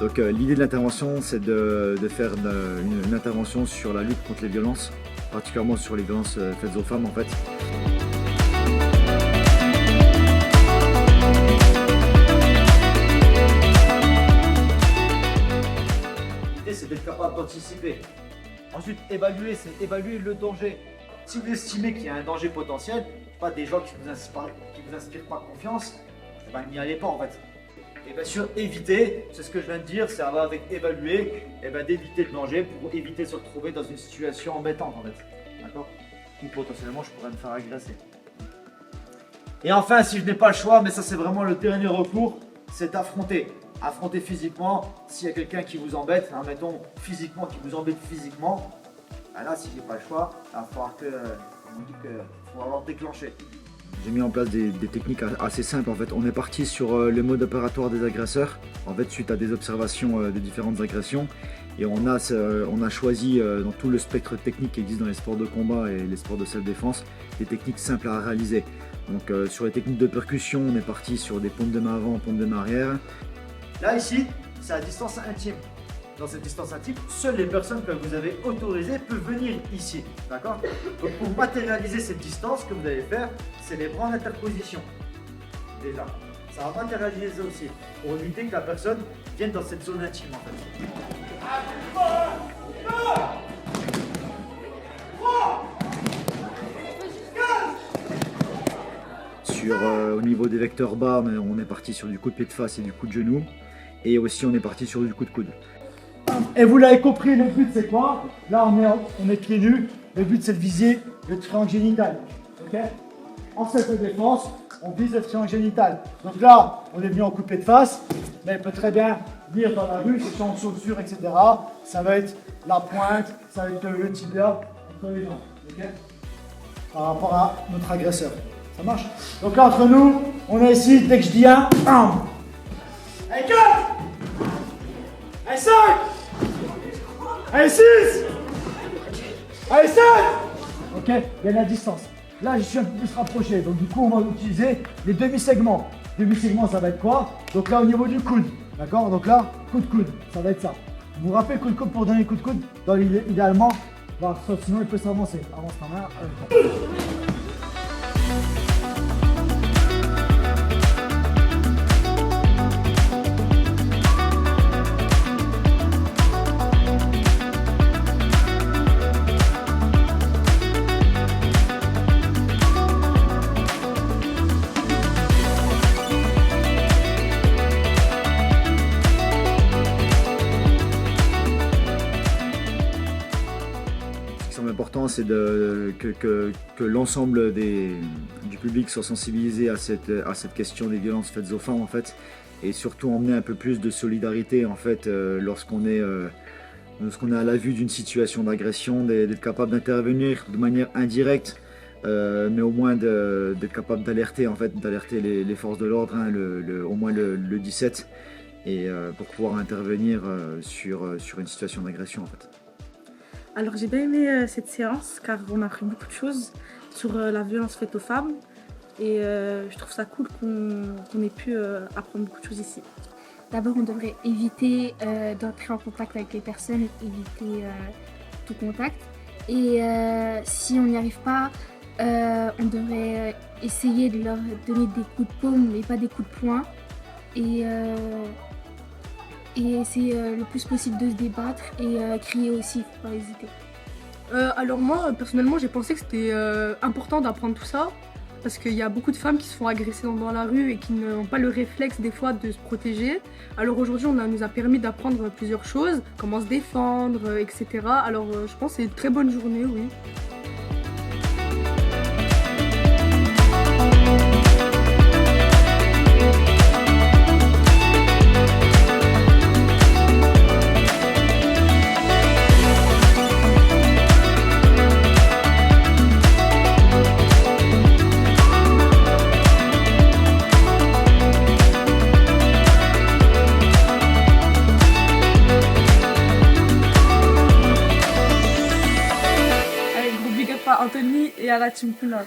Donc l'idée de l'intervention, c'est de faire une intervention sur la lutte contre les violences, particulièrement sur les violences faites aux femmes en fait. L'idée, c'est d'être capable d'anticiper. Ensuite, évaluer, c'est évaluer le danger. Si vous estimez qu'il y a un danger potentiel, pas des gens qui vous inspirent pas confiance, ben, n'y allez pas en fait. Et bien sûr, éviter, c'est ce que je viens de dire, ça va avec évaluer, et ben, d'éviter le danger pour éviter de se retrouver dans une situation embêtante en fait. D'accord? Ou potentiellement, je pourrais me faire agresser. Et enfin, si je n'ai pas le choix, mais ça c'est vraiment le dernier recours, c'est d'affronter. Affronter physiquement, s'il y a quelqu'un qui vous embête, hein, mettons physiquement, qui vous embête physiquement, ben là, si j'ai pas le choix, il va falloir faut avoir déclenché. J'ai mis en place des techniques assez simples en fait. On est parti sur le mode opératoire des agresseurs, en fait suite à des observations des différentes agressions. Et on a choisi dans tout le spectre technique qui existe dans les sports de combat et les sports de self-défense, des techniques simples à réaliser. Donc sur les techniques de percussion, on est parti sur des pompes de main avant, pompes de main arrière. Là ici, c'est à distance intime. Dans cette distance intime, seules les personnes que vous avez autorisées peuvent venir ici. D'accord? Donc pour matérialiser cette distance, ce que vous allez faire, c'est les bras en interposition. Déjà. Ça va matérialiser aussi, pour éviter que la personne vienne dans cette zone intime en fait. Au niveau des vecteurs bas, on est parti sur du coup de pied de face et du coup de genou. Et aussi on est parti sur du coup de coude. Et vous l'avez compris, le but c'est quoi? Là on est pieds nus, le but c'est de viser le triangle génital. Okay, en self-défense, on vise le triangle génital. Donc là, on est venu en coupé de face, mais il peut très bien venir dans la rue, c'est en chaussures, etc. Ça va être la pointe, ça va être le tibia entre les jambes. Okay, par rapport à notre agresseur. Ça marche? Donc là, entre nous, on est ici, dès que je dis 1, 1. Allez, 4. Allez, 5. Allez, 6. Allez, 7. Ok, il y a la distance. Là, je suis un peu plus rapproché. Donc, du coup, on va utiliser les demi-segments. Demi-segments, ça va être quoi? Donc là, au niveau du coude. D'accord? Donc là, coude-coude. Ça va être ça. Vous vous rappelez coude-coude pour donner le coup-de-coude? Idéalement, sinon, il peut s'avancer. Avance ta main. L'important c'est que l'ensemble du public soit sensibilisé à cette question des violences faites aux femmes en fait, et surtout emmener un peu plus de solidarité en fait lorsqu'on est à la vue d'une situation d'agression, d'être capable d'intervenir de manière indirecte, mais au moins d'être capable d'alerter en fait, les forces de l'ordre, hein, au moins le 17, et pour pouvoir intervenir sur une situation d'agression en fait. Alors j'ai bien aimé cette séance car on a appris beaucoup de choses sur la violence faite aux femmes et je trouve ça cool qu'on ait pu apprendre beaucoup de choses ici. D'abord on devrait éviter d'entrer en contact avec les personnes, éviter tout contact, et si on n'y arrive pas, on devrait essayer de leur donner des coups de paume mais pas des coups de poing, et essayer le plus possible de se débattre et crier aussi, faut pas hésiter. Alors moi, personnellement, j'ai pensé que c'était important d'apprendre tout ça parce qu'il y a beaucoup de femmes qui se font agresser dans la rue et qui n'ont pas le réflexe des fois de se protéger. Alors aujourd'hui, nous a permis d'apprendre plusieurs choses, comment se défendre, etc. Alors je pense que c'est une très bonne journée, oui. Anthony et à la team Puna.